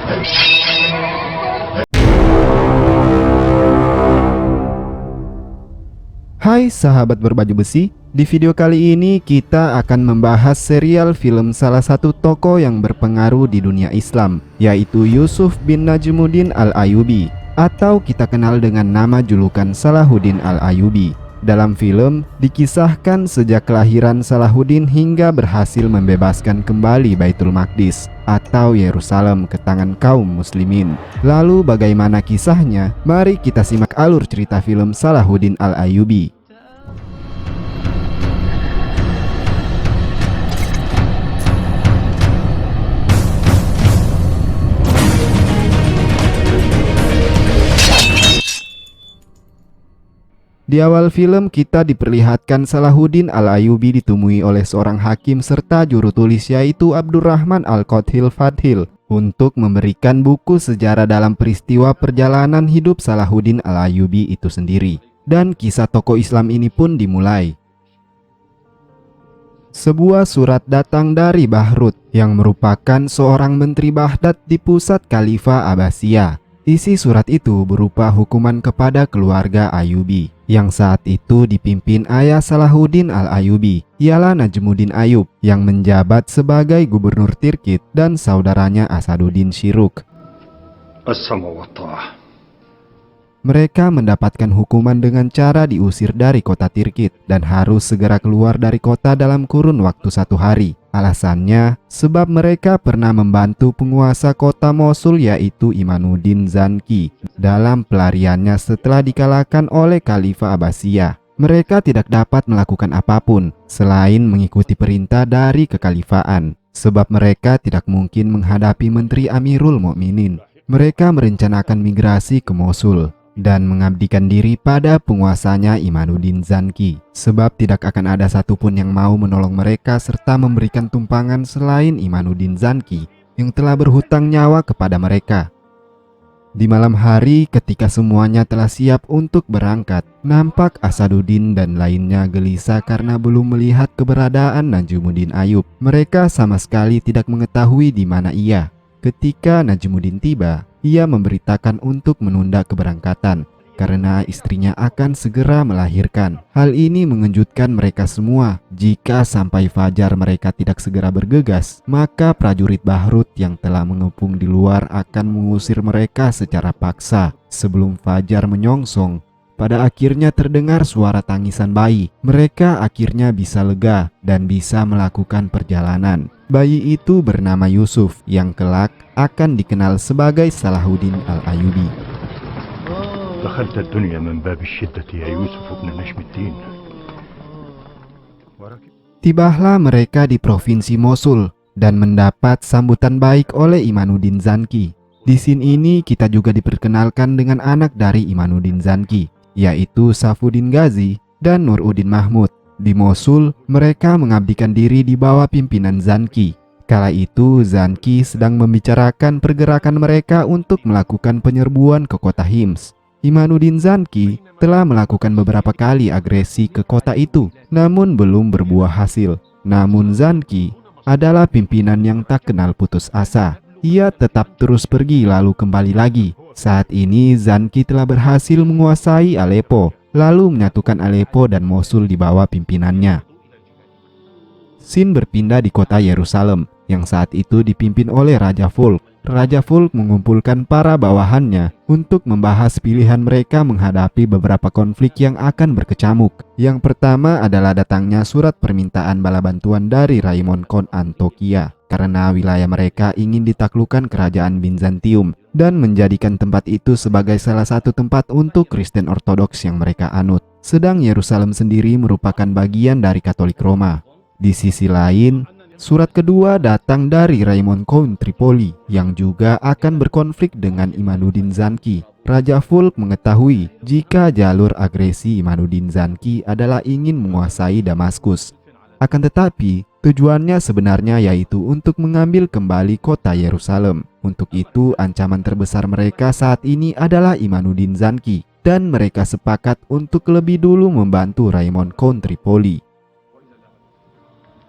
Hai sahabat berbaju besi, di video kali ini kita akan membahas serial film salah satu tokoh yang berpengaruh di dunia Islam, yaitu Yusuf bin Najmuddin Al-Ayyubi, atau kita kenal dengan nama julukan Salahuddin Al-Ayyubi. Dalam film, dikisahkan sejak kelahiran Salahuddin hingga berhasil membebaskan kembali Baitul Maqdis atau Yerusalem ke tangan kaum muslimin. Lalu bagaimana kisahnya? Mari kita simak alur cerita film Salahuddin Al-Ayyubi. Di awal film kita diperlihatkan Salahuddin Al-Ayyubi ditemui oleh seorang hakim serta juru tulis yaitu Abdurrahman Al-Qathil Fathil untuk memberikan buku sejarah dalam peristiwa perjalanan hidup Salahuddin Al-Ayyubi itu sendiri. Dan kisah tokoh Islam ini pun dimulai. Sebuah surat datang dari Bahrut yang merupakan seorang menteri Baghdad di pusat Khalifah Abbasiyah. Isi surat itu berupa hukuman kepada keluarga Ayyubi yang saat itu dipimpin ayah Salahuddin Al-Ayyubi, ialah Najmuddin Ayyub yang menjabat sebagai gubernur Tirkit dan saudaranya Asaduddin Syiruk. Mereka mendapatkan hukuman dengan cara diusir dari kota Tirkit dan harus segera keluar dari kota dalam kurun waktu 1 hari. Alasannya, sebab mereka pernah membantu penguasa kota Mosul yaitu Imanuddin Zanki dalam pelariannya setelah dikalahkan oleh Khalifah Abbasiyah. Mereka tidak dapat melakukan apapun selain mengikuti perintah dari kekhalifaan, sebab mereka tidak mungkin menghadapi Menteri Amirul Mukminin. Mereka merencanakan migrasi ke Mosul dan mengabdikan diri pada penguasanya Imanuddin Zanki, sebab tidak akan ada satupun yang mau menolong mereka serta memberikan tumpangan selain Imanuddin Zanki yang telah berhutang nyawa kepada mereka. Di malam hari ketika semuanya telah siap untuk berangkat, nampak Asaduddin dan lainnya gelisah karena belum melihat keberadaan Najmuddin Ayyub. Mereka sama sekali tidak mengetahui di mana ia. Ketika Najmuddin tiba, ia memberitakan untuk menunda keberangkatan karena istrinya akan segera melahirkan. Hal ini mengejutkan mereka semua. Jika sampai fajar mereka tidak segera bergegas, maka prajurit Bahrut yang telah mengepung di luar akan mengusir mereka secara paksa. Sebelum fajar menyongsong, pada akhirnya terdengar suara tangisan bayi. Mereka akhirnya bisa lega dan bisa melakukan perjalanan. Bayi itu bernama Yusuf yang kelak akan dikenal sebagai Salahuddin Al-Ayyubi. Tibalah mereka di provinsi Mosul dan mendapat sambutan baik oleh Imanuddin Zanki. Di scene ini kita juga diperkenalkan dengan anak dari Imanuddin Zanki, yaitu Safuddin Ghazi dan Nuruddin Mahmud. Di Mosul, mereka mengabdikan diri di bawah pimpinan Zanki. Kala itu, Zanki sedang membicarakan pergerakan mereka untuk melakukan penyerbuan ke kota Hims. Imanuddin Zanki telah melakukan beberapa kali agresi ke kota itu, namun belum berbuah hasil. Namun Zanki adalah pimpinan yang tak kenal putus asa. Ia tetap terus pergi lalu kembali lagi. Saat ini Zanki telah berhasil menguasai Aleppo, lalu menyatukan Aleppo dan Mosul di bawah pimpinannya. Scene berpindah di kota Yerusalem yang saat itu dipimpin oleh Raja Fulk. Raja Fulk mengumpulkan para bawahannya untuk membahas pilihan mereka menghadapi beberapa konflik yang akan berkecamuk. Yang pertama adalah datangnya surat permintaan bala bantuan dari Raimon Kon Antokia karena wilayah mereka ingin ditaklukkan kerajaan Bizantium dan menjadikan tempat itu sebagai salah satu tempat untuk Kristen Ortodoks yang mereka anut. Sedang Yerusalem sendiri merupakan bagian dari Katolik Roma. Di sisi lain, surat kedua datang dari Raimon Kon Tripoli yang juga akan berkonflik dengan Imanuddin Zanki. Raja Fulk mengetahui jika jalur agresi Imanuddin Zanki adalah ingin menguasai Damaskus. Akan tetapi, tujuannya sebenarnya yaitu untuk mengambil kembali kota Yerusalem. Untuk itu, ancaman terbesar mereka saat ini adalah Imanuddin Zanki, dan mereka sepakat untuk lebih dulu membantu Raimon Kon Tripoli.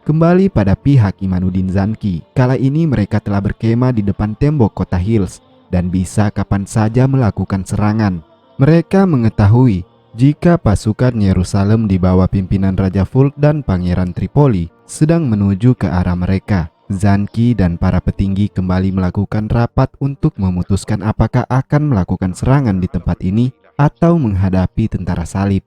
kembali pada pihak Imanuddin Zanki. Kala ini mereka telah berkemah di depan tembok kota Hills dan bisa kapan saja melakukan serangan. Mereka mengetahui jika pasukan Yerusalem di bawah pimpinan Raja Fulk dan Pangeran Tripoli sedang menuju ke arah mereka. Zanki dan para petinggi kembali melakukan rapat untuk memutuskan apakah akan melakukan serangan di tempat ini atau menghadapi tentara salib.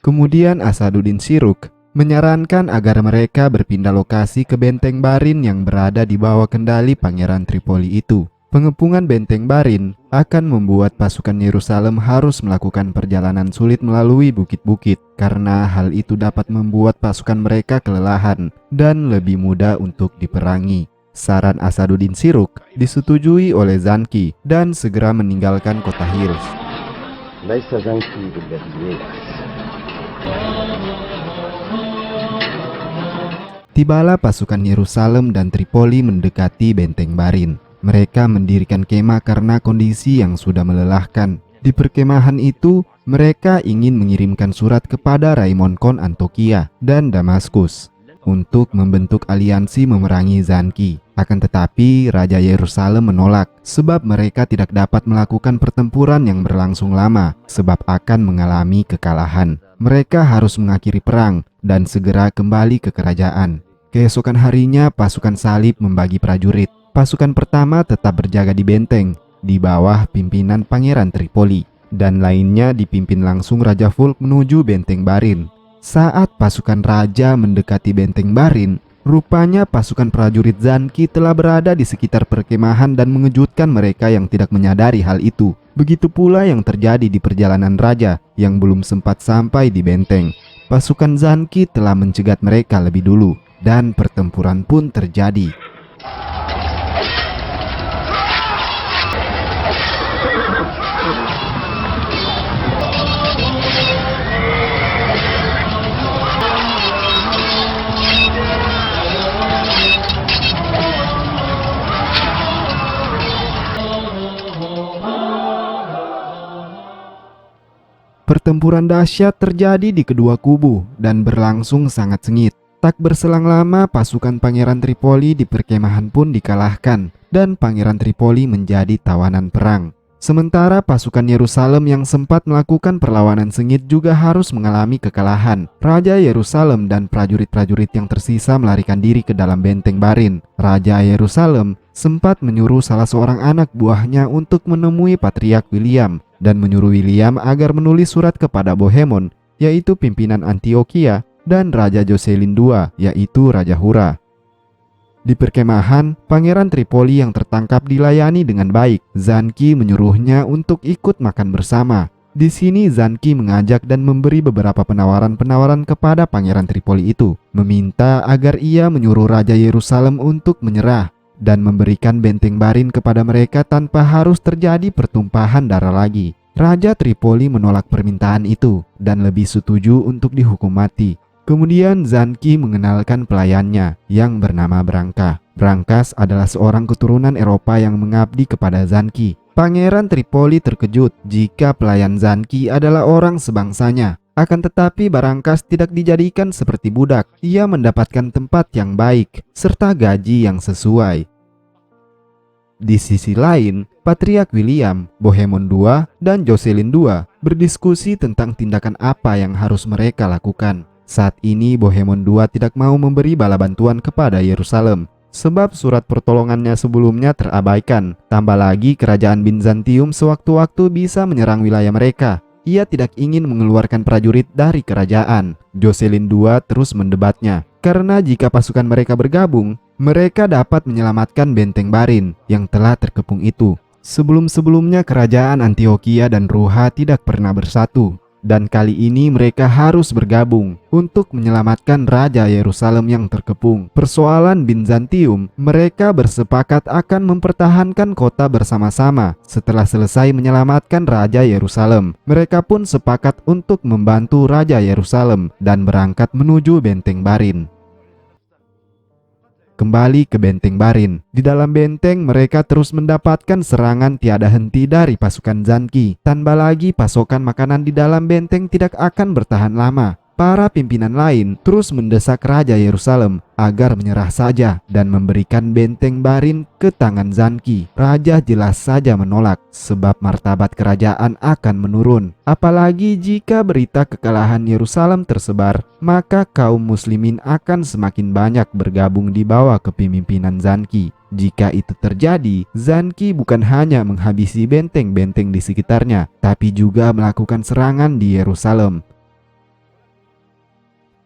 Kemudian Asaduddin Shirkuh menyarankan agar mereka berpindah lokasi ke Benteng Barin yang berada di bawah kendali Pangeran Tripoli itu. Pengepungan Benteng Barin akan membuat pasukan Yerusalem harus melakukan perjalanan sulit melalui bukit-bukit, karena hal itu dapat membuat pasukan mereka kelelahan dan lebih mudah untuk diperangi. Saran Asaduddin Shirkuh disetujui oleh Zanki dan segera meninggalkan kota Hills. Tibalah pasukan Yerusalem dan Tripoli mendekati Benteng Barin. Mereka mendirikan kemah karena kondisi yang sudah melelahkan. Di perkemahan itu, mereka ingin mengirimkan surat kepada Raimon Kon Antokia dan Damaskus untuk membentuk aliansi memerangi Zanki. Akan tetapi, Raja Yerusalem menolak sebab mereka tidak dapat melakukan pertempuran yang berlangsung lama sebab akan mengalami kekalahan. Mereka harus mengakhiri perang dan segera kembali ke kerajaan. Keesokan harinya, pasukan salib membagi prajurit. Pasukan pertama tetap berjaga di benteng di bawah pimpinan Pangeran Tripoli, dan lainnya dipimpin langsung Raja Fulk menuju Benteng Barin. Saat pasukan raja mendekati Benteng Barin, rupanya pasukan prajurit Zanki telah berada di sekitar perkemahan dan mengejutkan mereka yang tidak menyadari hal itu. Begitu pula yang terjadi di perjalanan raja yang belum sempat sampai di benteng. Pasukan Zanki telah mencegat mereka lebih dulu dan pertempuran pun terjadi. Pertempuran dahsyat terjadi di kedua kubu dan berlangsung sangat sengit. Tak berselang lama, pasukan Pangeran Tripoli di perkemahan pun dikalahkan dan Pangeran Tripoli menjadi tawanan perang. Sementara pasukan Yerusalem yang sempat melakukan perlawanan sengit juga harus mengalami kekalahan. Raja Yerusalem dan prajurit-prajurit yang tersisa melarikan diri ke dalam Benteng Barin. Raja Yerusalem sempat menyuruh salah seorang anak buahnya untuk menemui Patriark William dan menyuruh William agar menulis surat kepada Bohemond, yaitu pimpinan Antioquia, dan Raja Joselin II, yaitu Raja Hura. Di perkemahan, Pangeran Tripoli yang tertangkap dilayani dengan baik. Zanki menyuruhnya untuk ikut makan bersama. Di sini Zanki mengajak dan memberi beberapa penawaran-penawaran kepada Pangeran Tripoli itu, meminta agar ia menyuruh Raja Yerusalem untuk menyerah dan memberikan Benteng Barin kepada mereka tanpa harus terjadi pertumpahan darah lagi. Raja Tripoli menolak permintaan itu dan lebih setuju untuk dihukum mati. Kemudian Zanki mengenalkan pelayannya yang bernama Branka. Brankas adalah seorang keturunan Eropa yang mengabdi kepada Zanki. Pangeran Tripoli terkejut jika pelayan Zanki adalah orang sebangsanya. Akan tetapi Brankas tidak dijadikan seperti budak. Ia mendapatkan tempat yang baik serta gaji yang sesuai. Di sisi lain, Patriark William, Bohemond II, dan Joselin II berdiskusi tentang tindakan apa yang harus mereka lakukan. Saat ini Bohemond II tidak mau memberi bala bantuan kepada Yerusalem sebab surat pertolongannya sebelumnya terabaikan. Tambah lagi kerajaan Bizantium sewaktu-waktu bisa menyerang wilayah mereka. Ia tidak ingin mengeluarkan prajurit dari kerajaan. Joselin II terus mendebatnya, karena jika pasukan mereka bergabung, mereka dapat menyelamatkan Benteng Barin yang telah terkepung itu. Sebelum-sebelumnya kerajaan Antioquia dan Ruha tidak pernah bersatu, dan kali ini mereka harus bergabung untuk menyelamatkan Raja Yerusalem yang terkepung. Persoalan Bizantium, mereka bersepakat akan mempertahankan kota bersama-sama. Setelah selesai menyelamatkan Raja Yerusalem, mereka pun sepakat untuk membantu Raja Yerusalem dan berangkat menuju Benteng Barin. Kembali ke Benteng Barin. Di dalam benteng mereka terus mendapatkan serangan tiada henti dari pasukan Zanki. Tambah lagi pasokan makanan di dalam benteng tidak akan bertahan lama. Para pimpinan lain terus mendesak Raja Yerusalem agar menyerah saja dan memberikan benteng Barin ke tangan Zanki. Raja jelas saja menolak sebab martabat kerajaan akan menurun. Apalagi jika berita kekalahan Yerusalem tersebar, maka kaum muslimin akan semakin banyak bergabung di bawah kepemimpinan Zanki. Jika itu terjadi, Zanki bukan hanya menghabisi benteng-benteng di sekitarnya, tapi juga melakukan serangan di Yerusalem.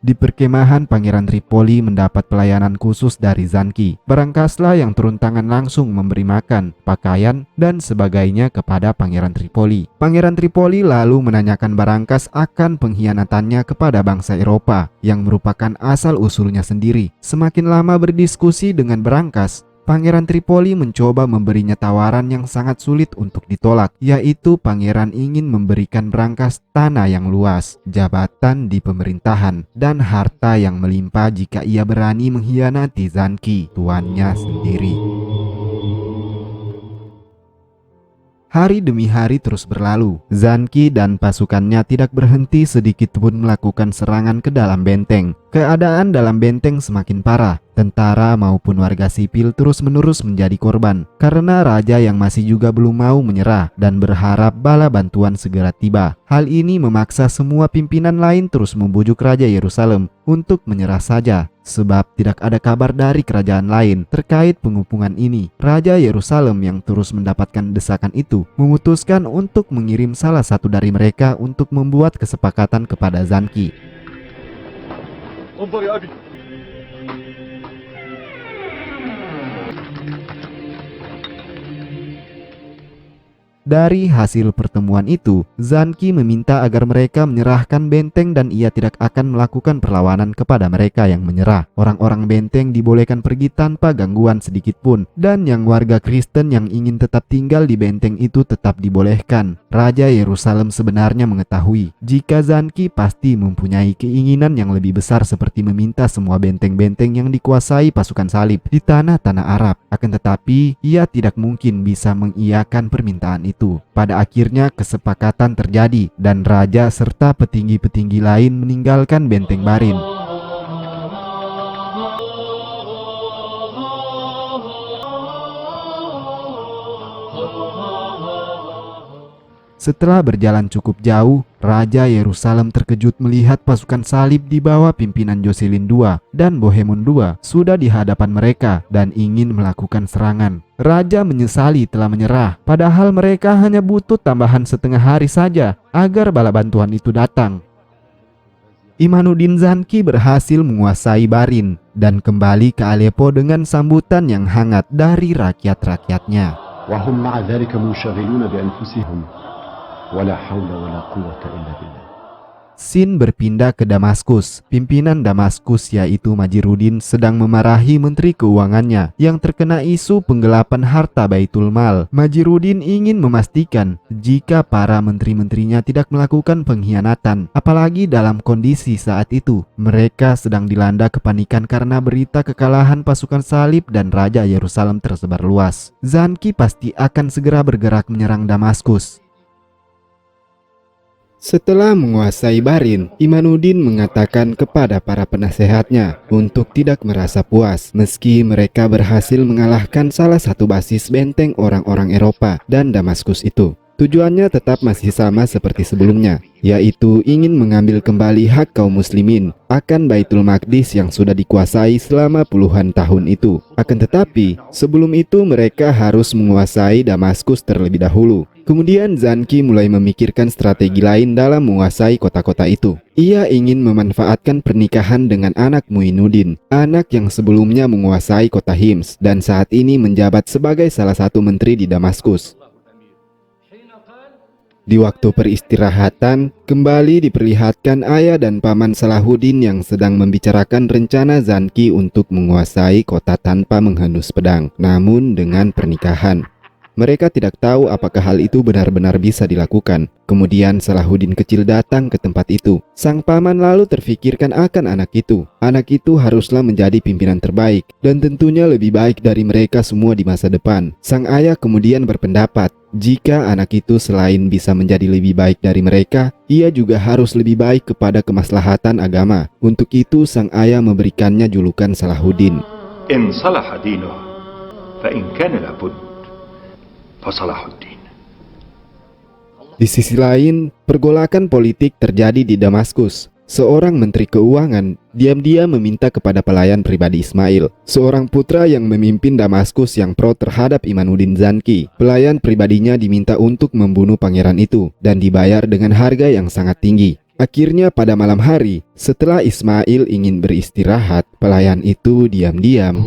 Di perkemahan, Pangeran Tripoli mendapat pelayanan khusus dari Zanki. Barangkaslah yang turun tangan langsung memberi makan, pakaian, dan sebagainya kepada Pangeran Tripoli. Pangeran Tripoli lalu menanyakan Barangkas akan pengkhianatannya kepada bangsa Eropa yang merupakan asal-usulnya sendiri. Semakin lama berdiskusi dengan Barangkas, Pangeran Tripoli mencoba memberinya tawaran yang sangat sulit untuk ditolak, yaitu pangeran ingin memberikan Barangkas tanah yang luas, jabatan di pemerintahan, dan harta yang melimpah jika ia berani mengkhianati Zanki, tuannya sendiri. Hari demi hari terus berlalu. Zanki dan pasukannya tidak berhenti sedikit pun melakukan serangan ke dalam benteng. Keadaan dalam benteng semakin parah. Tentara maupun warga sipil terus-menerus menjadi korban karena raja yang masih juga belum mau menyerah dan berharap bala bantuan segera tiba. Hal ini memaksa semua pimpinan lain terus membujuk Raja Yerusalem untuk menyerah saja, sebab tidak ada kabar dari kerajaan lain terkait pengepungan ini. Raja Yerusalem yang terus mendapatkan desakan itu memutuskan untuk mengirim salah satu dari mereka untuk membuat kesepakatan kepada Zanki. Dari hasil pertemuan itu, Zanki meminta agar mereka menyerahkan benteng dan ia tidak akan melakukan perlawanan kepada mereka yang menyerah. Orang-orang benteng dibolehkan pergi tanpa gangguan sedikit pun, dan yang warga Kristen yang ingin tetap tinggal di benteng itu tetap dibolehkan. Raja Yerusalem sebenarnya mengetahui jika Zanki pasti mempunyai keinginan yang lebih besar seperti meminta semua benteng-benteng yang dikuasai pasukan salib di tanah-tanah Arab. Akan tetapi, ia tidak mungkin bisa mengiyakan permintaan itu. Pada akhirnya kesepakatan terjadi dan raja serta petinggi-petinggi lain meninggalkan benteng Barin. Setelah berjalan cukup jauh, Raja Yerusalem terkejut melihat pasukan salib di bawah pimpinan Joselin II dan Bohemond II sudah di hadapan mereka dan ingin melakukan serangan. Raja menyesali telah menyerah, padahal mereka hanya butuh tambahan setengah hari saja agar bala bantuan itu datang. Imanuddin Zanki berhasil menguasai Barin dan kembali ke Aleppo dengan sambutan yang hangat dari rakyat-rakyatnya. وهم مع ذلك منشغلون بأنفسهم ولا حول ولا قوة إلا بالله. Sin berpindah ke Damaskus. Pimpinan Damaskus yaitu Majiruddin sedang memarahi Menteri Keuangannya yang terkena isu penggelapan harta Baitul Mal. Majiruddin ingin memastikan jika para menteri-menterinya tidak melakukan pengkhianatan, apalagi dalam kondisi saat itu mereka sedang dilanda kepanikan karena berita kekalahan pasukan salib dan Raja Yerusalem tersebar luas. Zanki pasti akan segera bergerak menyerang Damaskus. Setelah menguasai Barin, Imanuddin mengatakan kepada para penasehatnya untuk tidak merasa puas meski mereka berhasil mengalahkan salah satu basis benteng orang-orang Eropa dan Damaskus itu. Tujuannya tetap masih sama seperti sebelumnya, yaitu ingin mengambil kembali hak kaum muslimin akan Baitul Maqdis yang sudah dikuasai selama puluhan tahun itu. Akan tetapi, sebelum itu mereka harus menguasai Damaskus terlebih dahulu. Kemudian Zanki mulai memikirkan strategi lain dalam menguasai kota-kota itu. Ia ingin memanfaatkan pernikahan dengan anak Muinuddin, anak yang sebelumnya menguasai kota Hims dan saat ini menjabat sebagai salah satu menteri di Damaskus. Di waktu peristirahatan, kembali diperlihatkan ayah dan paman Salahuddin yang sedang membicarakan rencana Zanki untuk menguasai kota tanpa menghendus pedang, namun dengan pernikahan. Mereka tidak tahu apakah hal itu benar-benar bisa dilakukan. Kemudian Salahuddin kecil datang ke tempat itu. Sang paman lalu terfikirkan akan anak itu. Anak itu haruslah menjadi pimpinan terbaik dan tentunya lebih baik dari mereka semua di masa depan. Sang ayah kemudian berpendapat, jika anak itu selain bisa menjadi lebih baik dari mereka, ia juga harus lebih baik kepada kemaslahatan agama. Untuk itu sang ayah memberikannya julukan Salahuddin. إن صلح دينه فإن كان لابد فصلاح الدين. Di sisi lain, pergolakan politik terjadi di Damaskus. Seorang menteri keuangan diam-diam meminta kepada pelayan pribadi Ismail, seorang putra yang memimpin Damaskus yang pro terhadap Imanuddin Zanki. Pelayan pribadinya diminta untuk membunuh pangeran itu dan dibayar dengan harga yang sangat tinggi. Akhirnya pada malam hari, setelah Ismail ingin beristirahat, pelayan itu diam-diam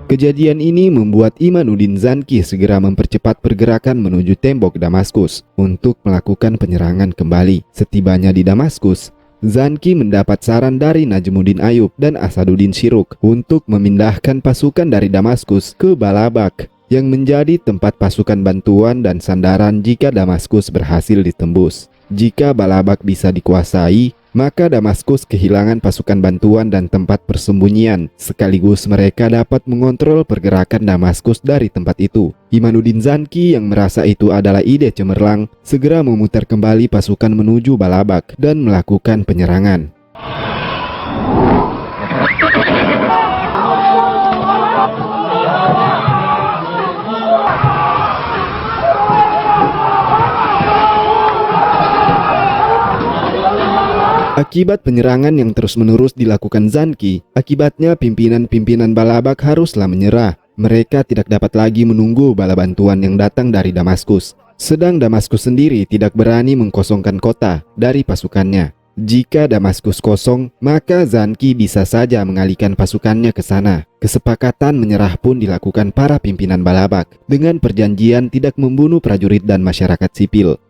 Kejadian ini membuat Imanuddin Zanki segera mempercepat pergerakan menuju tembok Damaskus untuk melakukan penyerangan kembali. Setibanya di Damaskus, Zanki mendapat saran dari Najmuddin Ayub dan Asaduddin Syiruk untuk memindahkan pasukan dari Damaskus ke Balabak yang menjadi tempat pasukan bantuan dan sandaran jika Damaskus berhasil ditembus. Jika Balabak bisa dikuasai, maka Damaskus kehilangan pasukan bantuan dan tempat persembunyian. Sekaligus mereka dapat mengontrol pergerakan Damaskus dari tempat itu. Imanuddin Zanki yang merasa itu adalah ide cemerlang, segera memutar kembali pasukan menuju Balabak dan melakukan penyerangan. Akibat penyerangan yang terus-menerus dilakukan Zanki, akibatnya pimpinan-pimpinan Balabak haruslah menyerah. Mereka tidak dapat lagi menunggu bala bantuan yang datang dari Damaskus. Sedang Damaskus sendiri tidak berani mengkosongkan kota dari pasukannya. Jika Damaskus kosong, maka Zanki bisa saja mengalihkan pasukannya ke sana. Kesepakatan menyerah pun dilakukan para pimpinan Balabak dengan perjanjian tidak membunuh prajurit dan masyarakat sipil.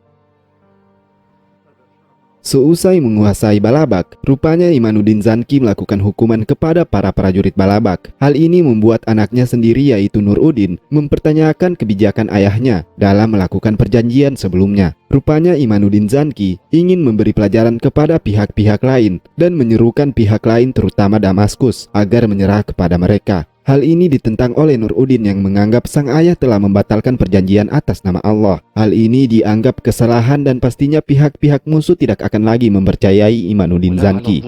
Seusai menguasai Balabak, rupanya Imanuddin Zanki melakukan hukuman kepada para prajurit Balabak. Hal ini membuat anaknya sendiri yaitu Nuruddin mempertanyakan kebijakan ayahnya dalam melakukan perjanjian sebelumnya. Rupanya Imanuddin Zanki ingin memberi pelajaran kepada pihak-pihak lain dan menyerukan pihak lain terutama Damaskus agar menyerah kepada mereka. Hal ini ditentang oleh Nuruddin yang menganggap sang ayah telah membatalkan perjanjian atas nama Allah. Hal ini dianggap kesalahan dan pastinya pihak-pihak musuh tidak akan lagi mempercayai Imanuddin Zanki.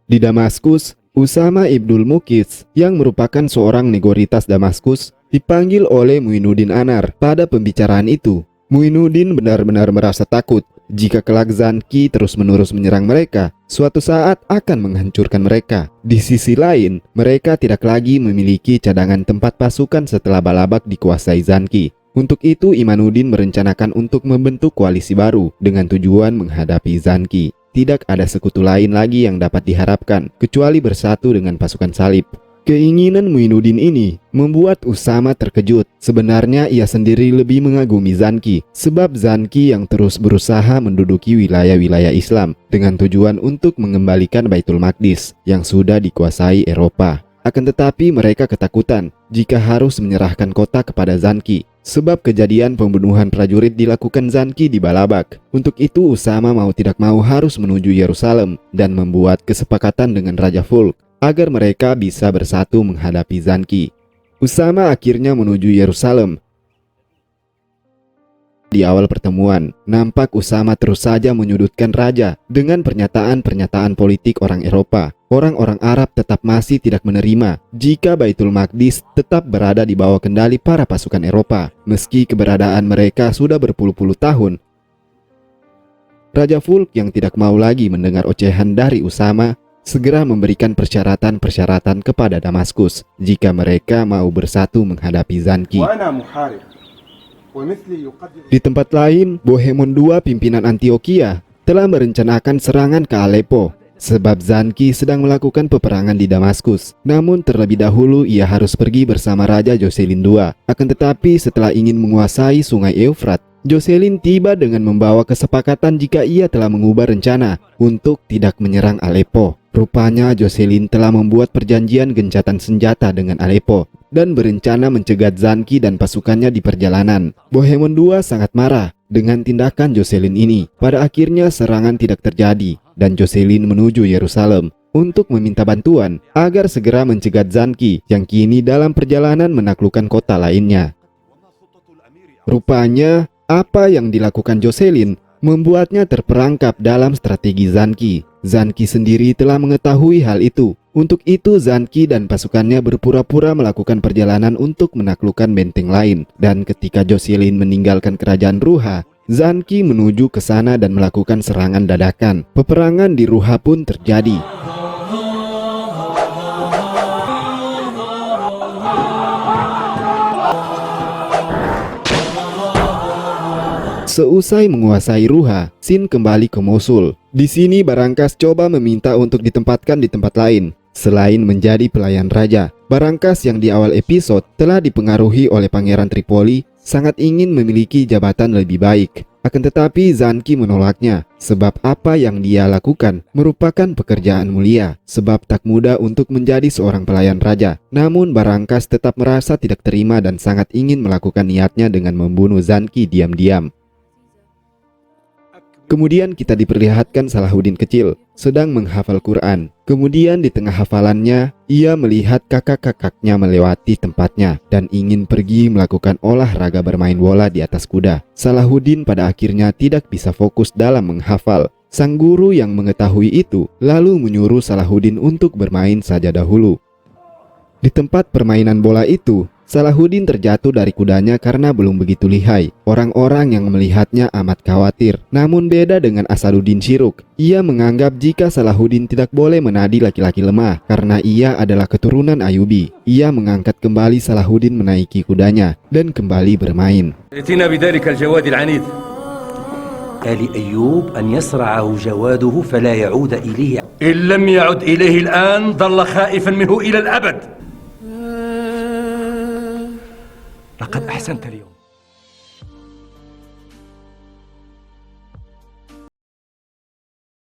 Di Damaskus, Usama ibnul Muqis yang merupakan seorang negoritas Damaskus dipanggil oleh Muinuddin Anar. Pada pembicaraan itu, Muinuddin benar-benar merasa takut jika kelak Zanki terus-menerus menyerang mereka, suatu saat akan menghancurkan mereka. Di sisi lain, mereka tidak lagi memiliki cadangan tempat pasukan setelah Balabak dikuasai Zanki. Untuk itu Imanuddin merencanakan untuk membentuk koalisi baru dengan tujuan menghadapi Zanki. Tidak ada sekutu lain lagi yang dapat diharapkan kecuali bersatu dengan pasukan salib. Keinginan Muinuddin ini membuat Usama terkejut. Sebenarnya ia sendiri lebih mengagumi Zanki, sebab Zanki yang terus berusaha menduduki wilayah-wilayah Islam dengan tujuan untuk mengembalikan Baitul Maqdis yang sudah dikuasai Eropa. Akan tetapi mereka ketakutan jika harus menyerahkan kota kepada Zanki, sebab kejadian pembunuhan prajurit dilakukan Zanki di Balabak. Untuk itu Usama mau tidak mau harus menuju Yerusalem dan membuat kesepakatan dengan Raja Fulk agar mereka bisa bersatu menghadapi Zanki. Usama akhirnya menuju Yerusalem. Di awal pertemuan, nampak Usama terus saja menyudutkan raja dengan pernyataan-pernyataan politik orang Eropa. Orang-orang Arab tetap masih tidak menerima jika Baitul Maqdis tetap berada di bawah kendali para pasukan Eropa, meski keberadaan mereka sudah berpuluh-puluh tahun. Raja Fulk yang tidak mau lagi mendengar ocehan dari Usama segera memberikan persyaratan-persyaratan kepada Damaskus jika mereka mau bersatu menghadapi Zanki. Di tempat lain, Bohemond II pimpinan Antioquia telah merencanakan serangan ke Aleppo sebab Zanki sedang melakukan peperangan di Damaskus. Namun terlebih dahulu ia harus pergi bersama Raja Joselin II. Akan tetapi setelah ingin menguasai sungai Eufrat, Jocelyn tiba dengan membawa kesepakatan jika ia telah mengubah rencana untuk tidak menyerang Aleppo. Rupanya Jocelyn telah membuat perjanjian gencatan senjata dengan Aleppo dan berencana mencegat Zanki dan pasukannya di perjalanan. Bohemond II sangat marah dengan tindakan Jocelyn ini. Pada akhirnya serangan tidak terjadi dan Jocelyn menuju Yerusalem untuk meminta bantuan agar segera mencegat Zanki yang kini dalam perjalanan menaklukkan kota lainnya. Rupanya apa yang dilakukan Jocelyn membuatnya terperangkap dalam strategi Zanki. Zanki sendiri telah mengetahui hal itu. Untuk itu Zanki dan pasukannya berpura-pura melakukan perjalanan untuk menaklukkan benteng lain. Dan ketika Jocelyn meninggalkan kerajaan Ruha, Zanki menuju ke sana dan melakukan serangan dadakan. Peperangan di Ruha pun terjadi. Seusai menguasai Ruha, Sin kembali ke Mosul. Di sini Barangkas coba meminta untuk ditempatkan di tempat lain. Selain menjadi pelayan raja, Barangkas yang di awal episode telah dipengaruhi oleh Pangeran Tripoli sangat ingin memiliki jabatan lebih baik. Akan tetapi Zanki menolaknya, sebab apa yang dia lakukan merupakan pekerjaan mulia, sebab tak mudah untuk menjadi seorang pelayan raja. Namun Barangkas tetap merasa tidak terima dan sangat ingin melakukan niatnya dengan membunuh Zanki diam-diam. Kemudian kita diperlihatkan Salahuddin kecil sedang menghafal Quran. Kemudian di tengah hafalannya, ia melihat kakak-kakaknya melewati tempatnya dan ingin pergi melakukan olahraga bermain bola di atas kuda. Salahuddin pada akhirnya tidak bisa fokus dalam menghafal. Sang guru yang mengetahui itu lalu menyuruh Salahuddin untuk bermain saja dahulu. Di tempat permainan bola itu, Salahuddin terjatuh dari kudanya karena belum begitu lihai. Orang-orang yang melihatnya amat khawatir. Namun beda dengan Asaduddin Syiruk. Ia menganggap jika Salahuddin tidak boleh menadi laki-laki lemah karena ia adalah keturunan Ayubi. Ia mengangkat kembali Salahuddin menaiki kudanya dan kembali bermain. آل أيوب أن يسرعه جواده فلا يعود إليه. إن لم يعد إليه الآن ظل خائفا منه إلى الأبد. لقد أحسنت اليوم.